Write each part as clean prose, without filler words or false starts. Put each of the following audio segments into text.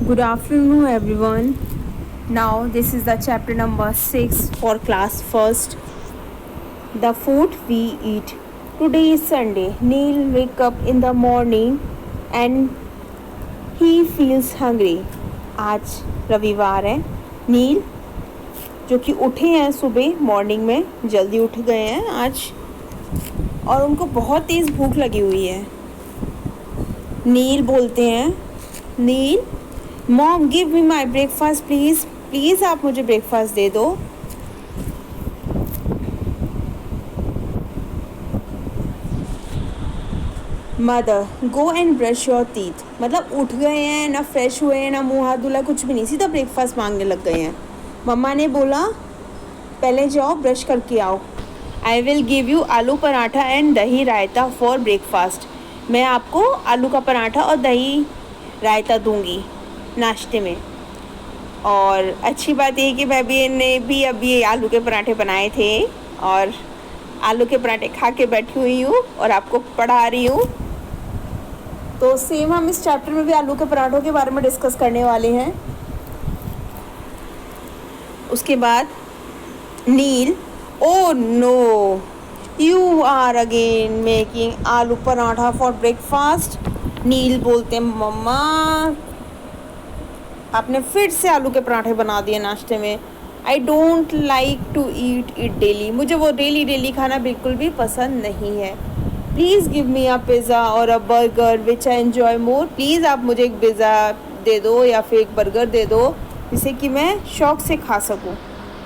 Good afternoon, everyone. Now, this is the chapter number 6 for class first. The food we eat. Today is Sunday. Neil wake up in the morning and he feels hungry. आज रविवार है. नील जो कि उठे हैं सुबह morning में, जल्दी उठ गए हैं आज और उनको बहुत तेज़ भूख लगी हुई है. नील बोलते हैं, Neel mom give me my breakfast please आप मुझे ब्रेकफास्ट दे दो. Mother go and brush your teeth. मतलब उठ गए हैं, ना फ्रेश हुए हैं, ना मुंह हाथ धुला, कुछ भी नहीं, सीधा ब्रेकफास्ट मांगने लग गए हैं. मम्मा ने बोला पहले जाओ ब्रश करके आओ. आई विल गिव यू आलू पराठा एंड दही रायता फॉर ब्रेकफास्ट. मैं आपको आलू का पराठा और दही रायता दूंगी नाश्ते में. और अच्छी बात ये कि भाभी ने भी अभी आलू के पराठे बनाए थे और आलू के पराठे खा के बैठी हुई हूँ और आपको पढ़ा रही हूँ. तो सेम हम इस चैप्टर में भी आलू के पराठों के बारे में डिस्कस करने वाले हैं. उसके बाद Neel, oh no you are again making aloo paratha for breakfast. नील बोलते हैं मम्मा आपने फिर से आलू के पराठे बना दिए नाश्ते में. I don't like to eat it daily. मुझे वो डेली खाना बिल्कुल भी पसंद नहीं है. Please give me a pizza और a burger which I enjoy more. Please आप मुझे एक पिज़्ज़ा दे दो या फिर एक बर्गर दे दो जिसे कि मैं शौक़ से खा सकूं,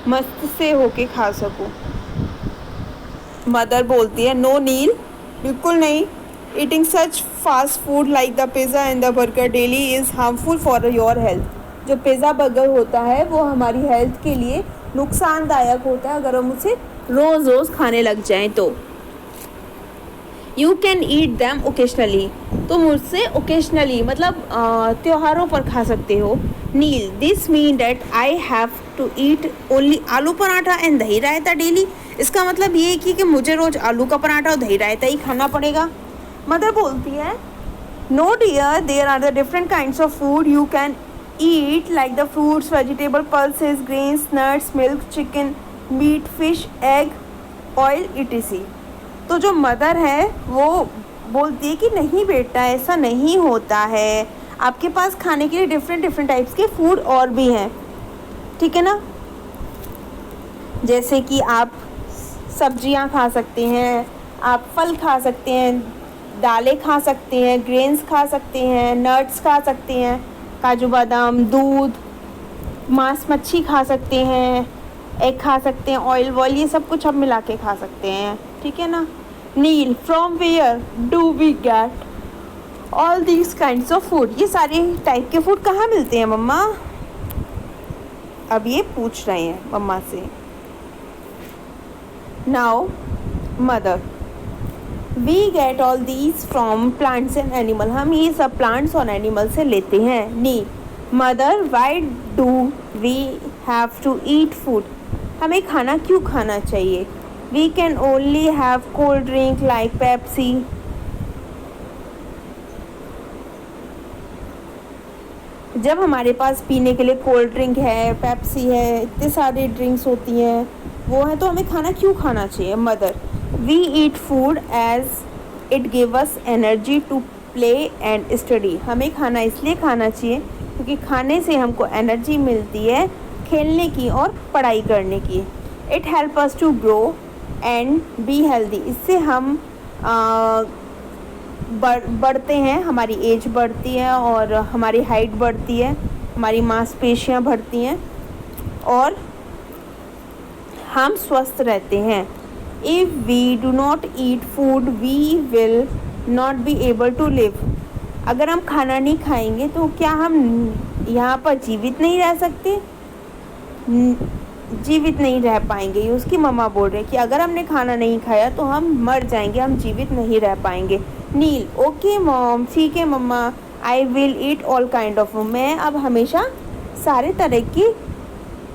मस्त से होके खा सकूं. मदर बोलती है नो नील, बिल्कुल नहीं. Eating such fast food like the pizza and the burger daily is harmful for your health. जो पिज़्ज़ा बर्गर होता है वो हमारी हेल्थ के लिए नुकसानदायक होता है अगर हम उसे रोज़ खाने लग जाएं तो. You can eat them occasionally. तो मुझसे ओकेजनली मतलब त्योहारों पर खा सकते हो. Neel this mean that I have to eat only aloo paratha and दही रायता डेली. इसका मतलब ये कि मुझे रोज़ आलू का पराठा और दही रायता ही खाना पड़ेगा. मदर बोलती है no dear there are the different kinds of food you can eat like the fruits, vegetable, pulses, grains, nuts, milk, chicken, meat, fish, egg, oil etc. तो जो मदर है वो बोलती है कि नहीं बेटा ऐसा नहीं होता है, आपके पास खाने के लिए डिफरेंट टाइप्स के फूड और भी हैं, ठीक है ना. जैसे कि आप सब्जियां खा सकते हैं, आप फल खा सकते हैं, दालें खा सकते हैं, ग्रेन्स खा सकते हैं, नट्स खा सकते हैं, काजू बादाम, दूध, मांस मच्छी खा सकते हैं, एग खा सकते हैं, ऑयल ये सब कुछ आप मिला के खा सकते हैं, ठीक है ना. Neel from where do we get all these kinds of food. ये सारे टाइप के फूड कहाँ मिलते हैं मम्मा. अब ये पूछ रहे हैं मम्मा से. Now mother we get all these from plants and animal. हम ये सब प्लांट्स और एनिमल से लेते हैं. नी mother why do we have to eat food. हमें खाना क्यों खाना चाहिए. We can only have cold drink like Pepsi. जब हमारे पास पीने के लिए कोल्ड ड्रिंक है, पेप्सी है, इतने सारी ड्रिंक्स होती हैं वो है, तो हमें खाना क्यों खाना चाहिए. Mother we eat food as it give us energy to play and study. हमें खाना इसलिए खाना चाहिए क्योंकि खाने से हमको एनर्जी मिलती है खेलने की और पढ़ाई करने की. It help us to grow and be healthy. इससे हम बढ़ते हैं, हमारी एज बढ़ती है और हमारी हाइट बढ़ती है, हमारी मांसपेशियां बढ़ती हैं और हम स्वस्थ रहते हैं. If we do not eat food we will not be able to live. अगर हम खाना नहीं खाएंगे तो क्या हम यहाँ पर जीवित नहीं रह सकते. जीवित नहीं रह पाएंगे. ये उसकी मम्मा बोल रहे हैं कि अगर हमने खाना नहीं खाया तो हम मर जाएंगे, हम जीवित नहीं रह पाएंगे. नील ओके मॉम, ठीक है मम्मा. I will eat all kind of. मैं अब हमेशा सारे तरह की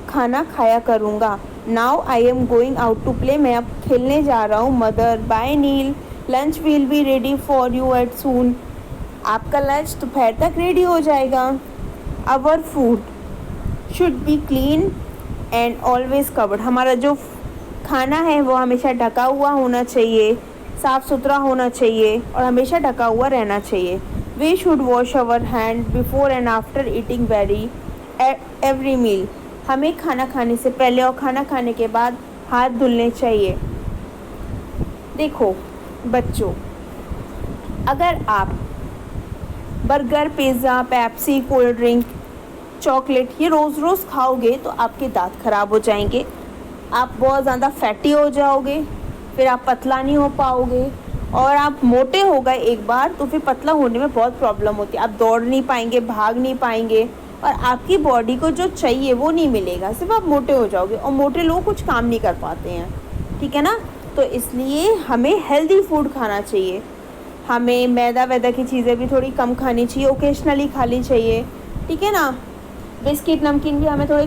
खाना खाया करूँगा. Now I am going out to play. मैं अब खेलने जा रहा हूँ. Mother bye Neel, lunch will be ready for you at soon. आपका लंच दोपहर तक रेडी हो जाएगा. Our food should be clean and always covered. हमारा जो खाना है वो हमेशा ढका हुआ होना चाहिए, साफ़ सुथरा होना चाहिए और हमेशा ढका हुआ रहना चाहिए। We should wash our hand before and after eating every meal. हमें खाना खाने से पहले और खाना खाने के बाद हाथ धुलने चाहिए। देखो बच्चों, अगर आप burger, pizza, Pepsi, cold drink, chocolate ये रोज़ रोज़ खाओगे तो आपके दांत ख़राब हो जाएंगे, आप बहुत ज़्यादा फैटी हो जाओगे, फिर आप पतला नहीं हो पाओगे और आप मोटे हो गए एक बार तो फिर पतला होने में बहुत प्रॉब्लम होती है। आप दौड़ नहीं पाएंगे, भाग नहीं पाएंगे और आपकी बॉडी को जो चाहिए वो नहीं मिलेगा, सिर्फ आप मोटे हो जाओगे और मोटे लोग कुछ काम नहीं कर पाते हैं, ठीक है ना। तो इसलिए हमें हेल्दी फूड खाना चाहिए। हमें मैदा वैदा की चीज़ें भी थोड़ी कम खानी चाहिए, ओकेजनली खानी चाहिए, ठीक है ना। बिस्किट नमकीन भी हमें थोड़ी